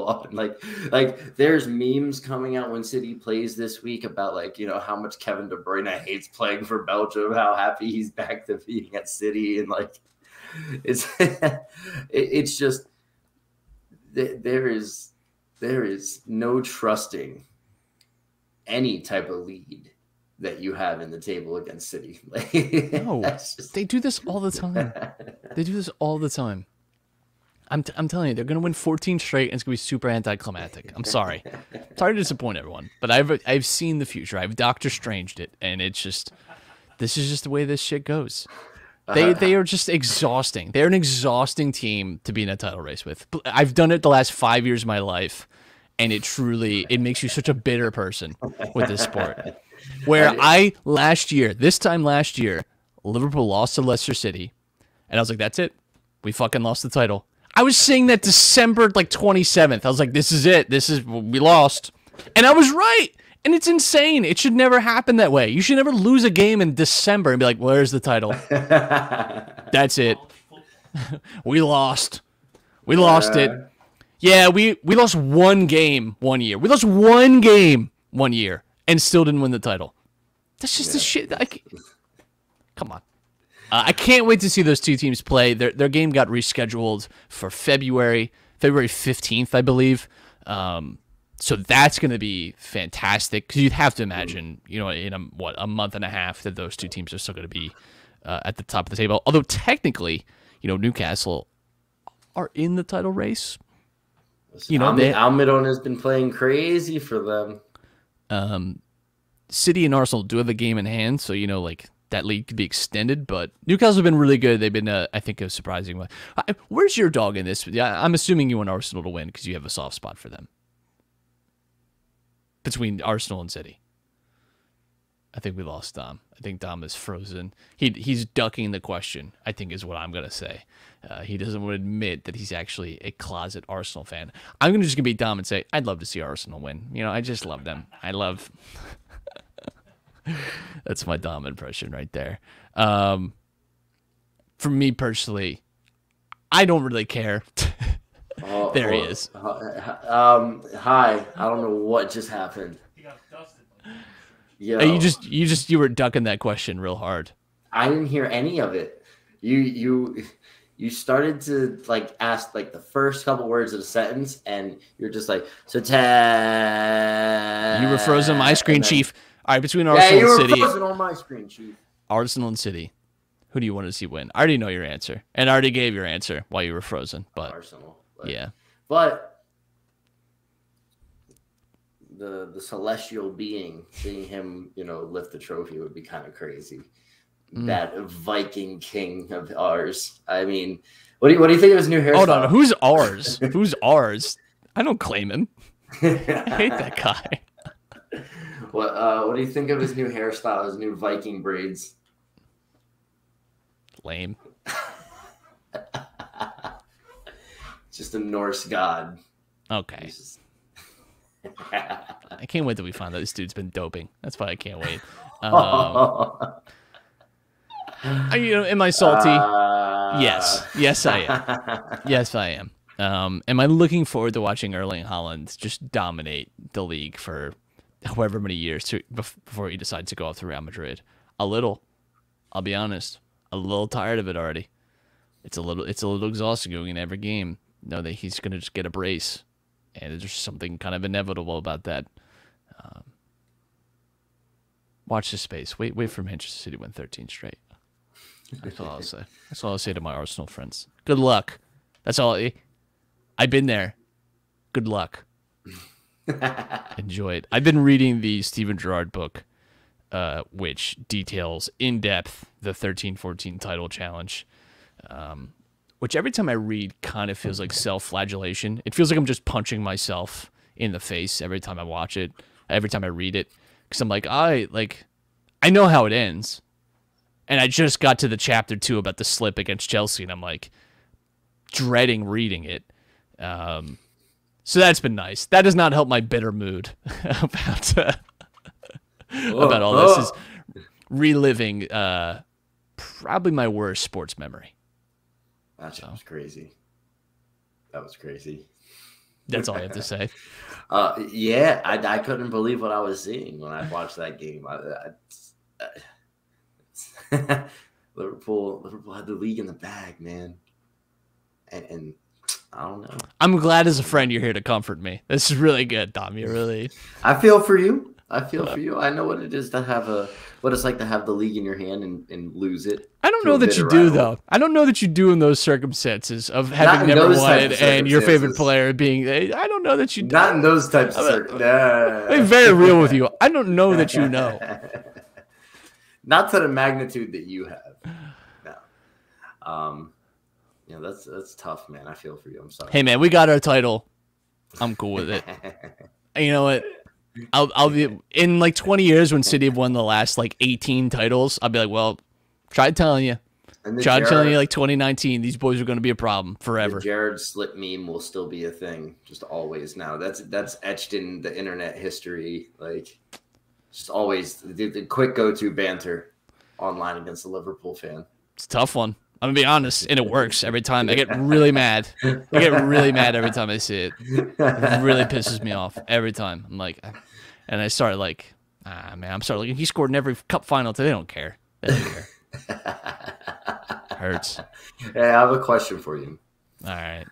on. Like there's memes coming out when City plays this week about, like, you know, how much Kevin De Bruyne hates playing for Belgium, how happy he's back to being at City, and like it's just there is no trusting any type of lead that you have in the table against City. No, they do this all the time. They do this all the time. I'm telling you, they're going to win 14 straight, and it's going to be super anticlimactic. I'm sorry. Sorry to disappoint everyone, but I've seen the future. I've Doctor Stranged it, and it's just, this is just the way this shit goes. They are just exhausting. They're an exhausting team to be in a title race with. I've done it the last 5 years of my life, and it makes you such a bitter person with this sport. Where this time last year, Liverpool lost to Leicester City, and I was like, that's it. We fucking lost the title. I was saying that December, like, 27th. I was like, this is it. We lost. And I was right. And it's insane. It should never happen that way. You should never lose a game in December and be like, where's the title? That's it. We lost. We lost it. Yeah, we lost one game 1 year. We lost one game 1 year. And still didn't win the title. That's just the shit. Come on. I can't wait to see those two teams play. Their game got rescheduled for February 15th, I believe. So that's going to be fantastic. Because you'd have to imagine, you know, in a month and a half that those two teams are still going to be at the top of the table. Although technically, you know, Newcastle are in the title race. You know, Almiron has been playing crazy for them. City and Arsenal do have a game in hand, so, you know, like, that league could be extended, but Newcastle have been really good. They've been, I think, a surprising one. Where's your dog in this? Yeah, I'm assuming you want Arsenal to win because you have a soft spot for them. Between Arsenal and City. I think we lost Dom. I think Dom is frozen. He's ducking the question, I think, is what I'm going to say. He doesn't want to admit that he's actually a closet Arsenal fan. I'm just going to be Dom and say, I'd love to see Arsenal win. You know, I just love them. That's my Dom impression right there. For me personally, I don't really care. There he is. Hi. I don't know what just happened. He got dusted. Yeah. You were ducking that question real hard. I didn't hear any of it. You started to, like, ask, like, the first couple words of the sentence, and you're just like, so You were frozen on my screen, Chief. All right, between Arsenal and City. Yeah, you were frozen on my screen, Chief. Arsenal and City. Who do you want to see win? I already know your answer, and I already gave your answer while you were frozen. But Arsenal. Yeah. But the celestial being, seeing him, lift the trophy would be kind of crazy. That Viking king of ours. I mean, what do you think of his new hairstyle? Hold on, who's ours? Who's ours? I don't claim him. I hate that guy. What do you think of his new hairstyle? His new Viking braids? Lame. Just a Norse god. Okay. I can't wait till we find out this dude's been doping. That's why I can't wait. Am I salty? Yes, I am. Yes, I am. Am I looking forward to watching Erling Haaland just dominate the league for however many years before he decides to go off to Real Madrid? A little. I'll be honest. A little tired of it already. It's a little exhausting going in every game. Know that he's gonna just get a brace, and there's something kind of inevitable about that. Watch this space. Wait for Manchester City to win 13 straight. That's all I'll say. That's all I'll say to my Arsenal friends. Good luck. That's all. I've been there. Good luck. Enjoy it. I've been reading the Steven Gerrard book, which details in depth the 13-14 title challenge, which every time I read kind of feels like self-flagellation. It feels like I'm just punching myself in the face every time I watch it, every time I read it, because I'm like, I know how it ends. And I just got to the chapter 2 about the slip against Chelsea, and I'm like dreading reading it. So that's been nice. That does not help my bitter mood about all this. Is reliving probably my worst sports memory. That was crazy. That was crazy. That's all I have to say. Yeah, I couldn't believe what I was seeing when I watched that game. Liverpool had the league in the bag, man. And I don't know. I'm glad as a friend you're here to comfort me. This is really good, Dom. You really. I feel for you. I feel for you. I know what it is to have what it's like to have the league in your hand and lose it. I don't know that you do, though. I don't know that you do in those circumstances of having never won it and your favorite player being. I don't know that you do. Not in those types of circumstances. I'm very real with you. I don't know that you know. Not to the magnitude that you have. No. That's tough, man. I feel for you. I'm sorry. Hey, man, we got our title. I'm cool with it. And you know what? I'll be in like 20 years when City have won the last like 18 titles. I'll be like, well, tried telling you. Tried telling you like 2019. These boys are going to be a problem forever. The Jared slip meme will still be a thing, just always now. That's etched in the internet history. Like, just always the quick go-to banter online against a Liverpool fan. It's a tough one. I'm going to be honest, and it works every time. I get really mad. I get really mad every time I see it. It really pisses me off every time. I'm like, and I start like, man, I'm starting like, he scored in every cup final today. They don't care. They don't care. Hurts. Hey, I have a question for you. All right.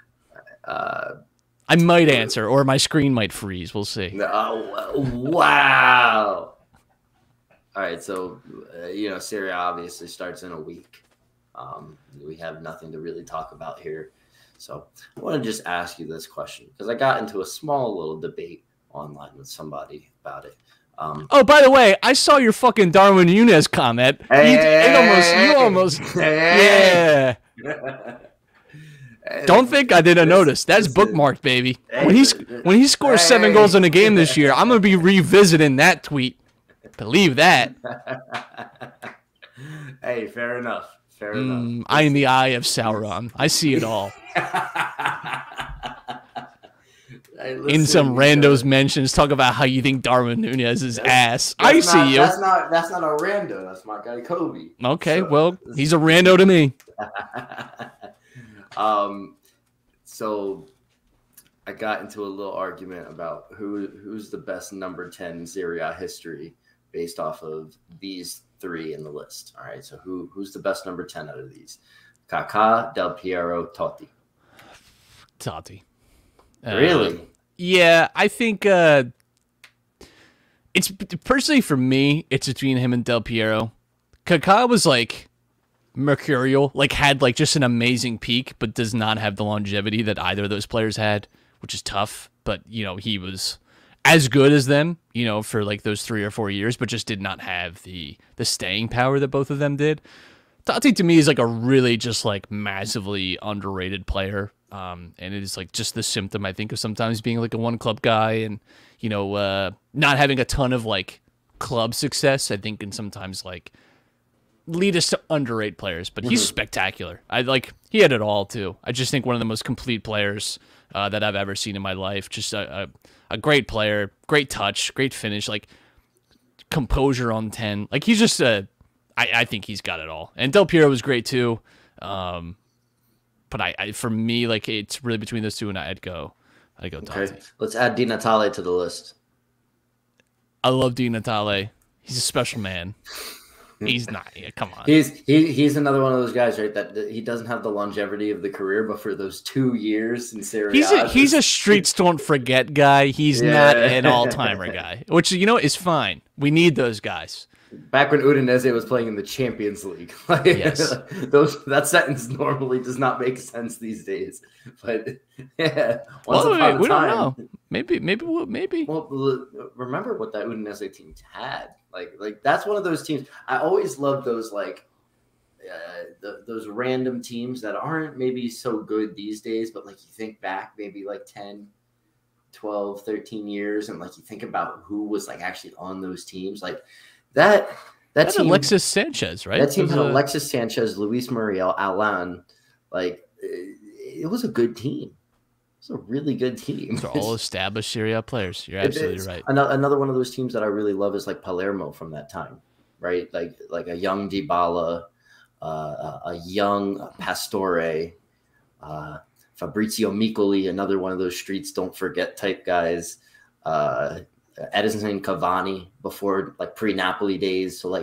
I might answer, or my screen might freeze. We'll see. Oh, wow. All right, so, Syria obviously starts in a week. We have nothing to really talk about here. So I want to just ask you this question because I got into a small little debate online with somebody about it. Oh, by the way, I saw your fucking Darwin Núñez comment. You almost, yeah. Don't think I didn't notice. That's bookmarked, baby. When he scores 7 goals in a game this year, I'm gonna be revisiting that tweet. Believe that. Hey, fair enough. Fair enough. I am the eye of Sauron. I see it all. In some randos mentions, talk about how you think Darwin Núñez is ass. I see you. That's not a rando. That's my guy Kobe. Okay, well, he's a rando to me. So I got into a little argument about who's the best number 10 in Serie A history based off of these 3 in the list. All right, so who's the best number 10 out of these? Kaká, Del Piero, Totti. Totti. Really? Yeah, I think it's personally for me, it's between him and Del Piero. Kaká was like mercurial, like had like just an amazing peak, but does not have the longevity that either of those players had, which is tough. But he was as good as them, for like those 3 or 4 years, but just did not have the staying power that both of them did. Totti to me is like a really just like massively underrated player. And it is like just the symptom, I think, of sometimes being like a one club guy and, not having a ton of like club success, I think can sometimes like lead us to underrate players, but he's spectacular. He had it all too. I just think one of the most complete players that I've ever seen in my life. Just a great player, great touch, great finish, like composure on 10. Like he's just I think he's got it all. And Del Piero was great too. But I for me, like it's really between those two, and I'd go Totti. Okay. Let's add Di Natale to the list. I love Di Natale. He's a special man. He's not. Yeah, come on. He's another one of those guys, right? That he doesn't have the longevity of the career, but for those 2 years in Serie A, he's a streets don't forget guy. He's not an all timer guy, which is fine. We need those guys. Back when Udinese was playing in the Champions League, yes, that sentence normally does not make sense these days. But yeah, we don't know. Maybe. Well, remember what that Udinese team had. Like that's one of those teams. I always love those those random teams that aren't maybe so good these days, but like you think back maybe like 10, 12, 13 years, and like you think about who was like actually on those teams, like. That team, Alexis Sanchez, right? That team had Alexis Sanchez, Luis Muriel, Alan. Like, it was a good team. It was a really good team. They're all established Serie A players. You're absolutely right. Another one of those teams that I really love is like Palermo from that time, right? Like a young Dybala, a young Pastore, Fabrizio Micoli, another one of those streets don't forget type guys. Edison Cavani before like pre-Napoli days. So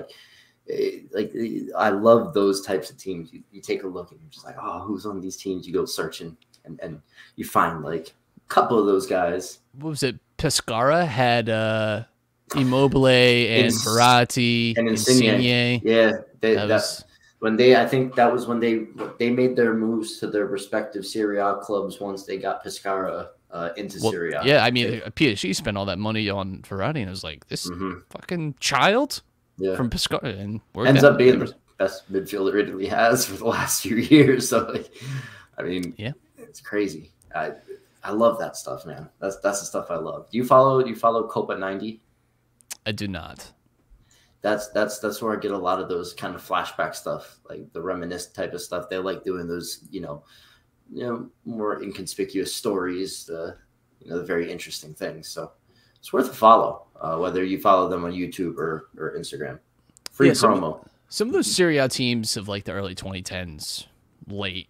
I love those types of teams. You take a look and you're just like, oh, who's on these teams? You go searching and you find like a couple of those guys. What was it? Pescara had Immobile and Verratti and Insigne. Yeah, I think that was when they made their moves to their respective Serie A clubs once they got Pescara into Serie A. Yeah, I mean, PSG spent all that money on Verratti, and it was like, this fucking child from Pescara. And ends up being the best midfielder Italy has for the last few years. So, it's crazy. I love that stuff, man. That's the stuff I love. Do you follow Copa 90? I do not. That's where I get a lot of those kind of flashback stuff, like the reminisce type of stuff. They like doing those, more inconspicuous stories, the very interesting things. So it's worth a follow, whether you follow them on YouTube or Instagram. Free promo. Some of those Serie A teams of like the early 2010s, late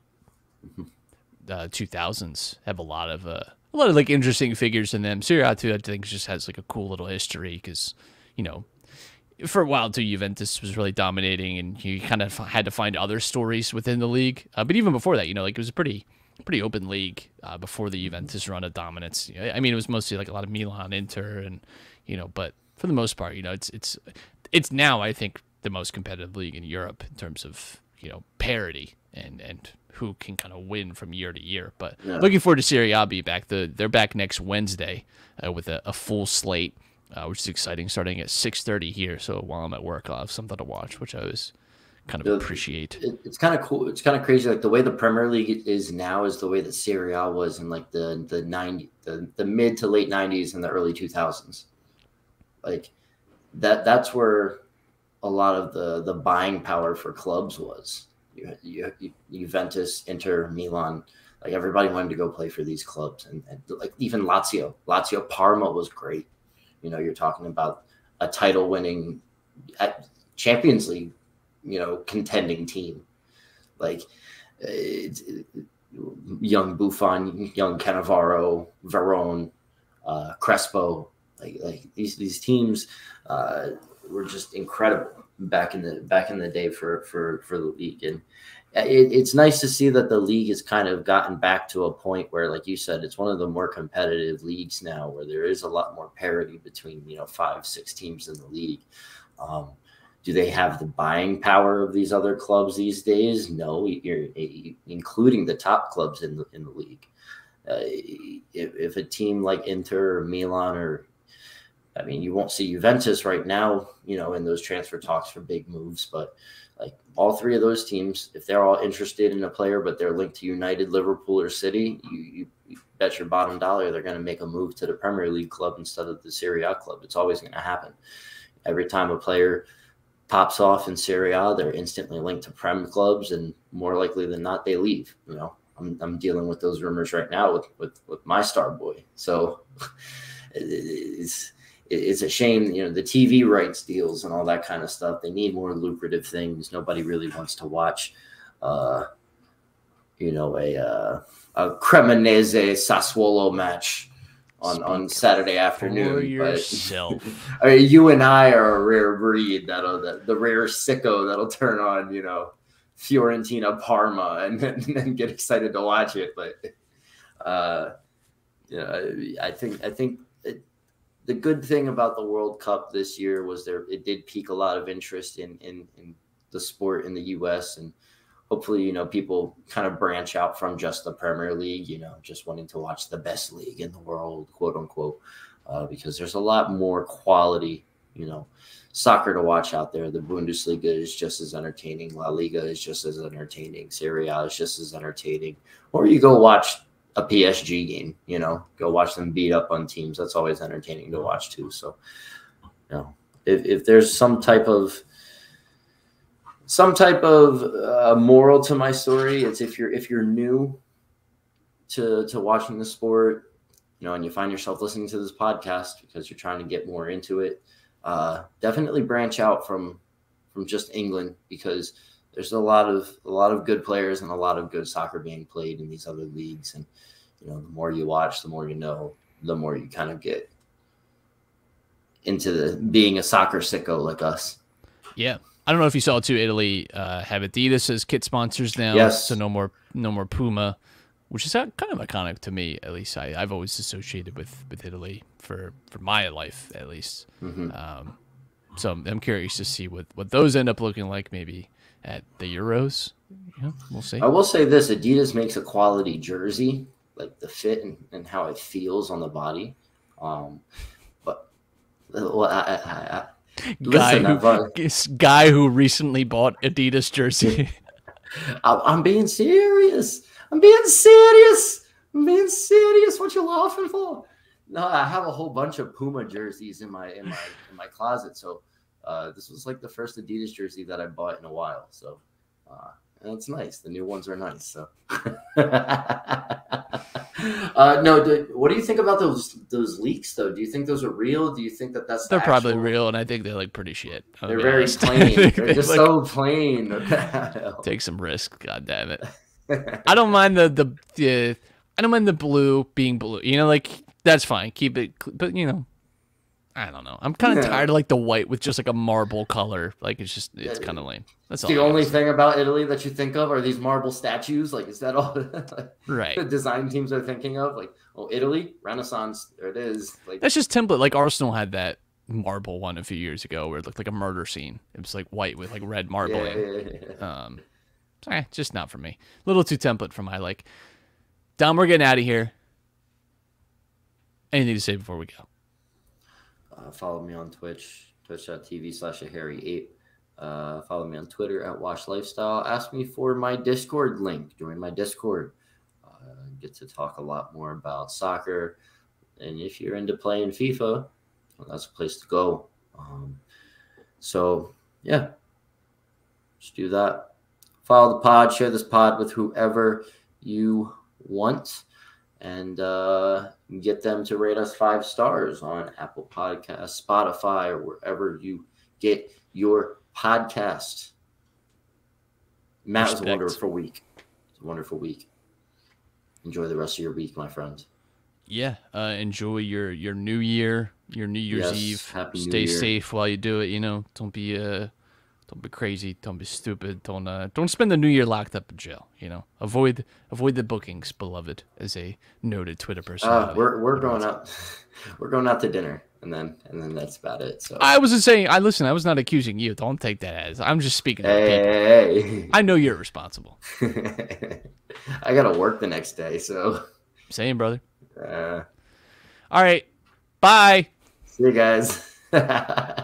2000s have a lot of like interesting figures in them. Serie A too, I think, just has like a cool little history because, for a while too, Juventus was really dominating, and you kind of had to find other stories within the league. But even before that, it was a pretty open league before the Juventus run of dominance. I mean, it was mostly like a lot of Milan, Inter, and but for the most part, it's now, I think, the most competitive league in Europe in terms of parity and who can kind of win from year to year. But looking forward to Serie A be back. They're back next Wednesday with a full slate. Which is exciting, starting at 6:30 here. So while I'm at work, I'll have something to watch, which I always kind of appreciate. It's kind of cool. It's kind of crazy. Like the way the Premier League is now is the way that Serie A was in like the mid to late 90s and the early 2000s. Like that's where a lot of the buying power for clubs was. You Juventus, Inter, Milan. Like everybody wanted to go play for these clubs, and like even Lazio, Parma was great. You're talking about a title-winning Champions League, contending team. Like young Buffon, young Cannavaro, Verón, Crespo. Like these teams were just incredible back in the day for the league. And it's nice to see that the league has kind of gotten back to a point where, like you said, it's one of the more competitive leagues now, where there is a lot more parity between 5-6 teams in the league. Do they have the buying power of these other clubs these days? No, including the top clubs in the league. If a team like Inter or Milan or I mean, you won't see Juventus right now, in those transfer talks for big moves, but like all three of those teams, if they're all interested in a player, but they're linked to United, Liverpool, or City, you bet your bottom dollar they're going to make a move to the Premier League club instead of the Serie A club. It's always going to happen. Every time a player pops off in Serie A, they're instantly linked to Prem clubs, and more likely than not, they leave. I'm dealing with those rumors right now with my star boy. So it's a shame, the TV rights deals and all that kind of stuff. They need more lucrative things. Nobody really wants to watch, a Cremonese Sassuolo match on Saturday afternoon. For yourself. But, you and I are a rare breed. The rare sicko that'll turn on, Fiorentina Parma and then get excited to watch it. But I think the good thing about the World Cup this year was it did pique a lot of interest in the sport in the U.S. and hopefully, people kind of branch out from just the Premier League, just wanting to watch the best league in the world, quote unquote, because there's a lot more quality, soccer to watch out there. The Bundesliga is just as entertaining. La Liga is just as entertaining. Serie A is just as entertaining. Or you go watch a PSG game, go watch them beat up on teams. That's always entertaining to watch too. So, if there's some type of moral to my story, it's if you're new to watching the sport, and you find yourself listening to this podcast because you're trying to get more into it, definitely branch out from just England, because there's a lot of good players and a lot of good soccer being played in these other leagues. And, the more you watch, the more you know, the more you kind of get into being a soccer sicko like us. Yeah. I don't know if you saw too, Italy have Adidas as kit sponsors now. Yes. So no more Puma, which is kind of iconic to me, at least. I've always associated with Italy for my life, at least. Mm-hmm. So I'm curious to see what those end up looking like maybe at the Euros. We'll see. I will say this, Adidas makes a quality jersey, like the fit and how it feels on the body. But guy who recently bought Adidas jersey. I'm being serious. What you laughing for? No, I have a whole bunch of Puma jerseys in my closet. So this was like the first Adidas jersey that I bought in a while. So that's nice. The new ones are nice. So no. What do you think about those leaks though? Do you think those are real? Do you think that's they're probably real, and I think they look pretty shit. They're very plain. They're just so plain. Take some risk. God damn it. I don't mind I don't mind the blue being blue. That's fine. Keep it, but I don't know. I'm kind of tired of like the white with just like a marble color. Like it's kind of lame. That's all. The only thing about Italy that you think of are these marble statues. Like, is that all right? The design teams are thinking of? Like, Italy, Renaissance, there it is. Like, that's just template. Like Arsenal had that marble one a few years ago where it looked like a murder scene. It was like white with like red marbling. Yeah. Just not for me. A little too template for my like. Dom, we're getting out of here. Anything to say before we go? Follow me on Twitch, twitch.tv/aharry8. Follow me on Twitter @WashLifestyle. Ask me for my Discord link. Join my Discord. Get to talk a lot more about soccer. And if you're into playing FIFA, well, that's a place to go. So, yeah. Just do that. Follow the pod. Share this pod with whoever you want. And get them to rate us 5 stars on Apple Podcasts, Spotify, or wherever you get your podcast. Matt, it was a wonderful week. It's a wonderful week. Enjoy the rest of your week, my friend. Yeah. Enjoy your new year, your New Year's Eve. Happy Stay New Year. safe while you do it. Don't be crazy. Don't be stupid. Don't spend the New Year locked up in jail. Avoid the bookings, beloved, as a noted Twitter person. We're going out. We're going out to dinner, and then that's about it. So I wasn't saying. I was not accusing you. Don't take that as. I'm just speaking to people. Hey. I know you're responsible. I gotta work the next day, so Same, brother. All right. Bye. See you guys.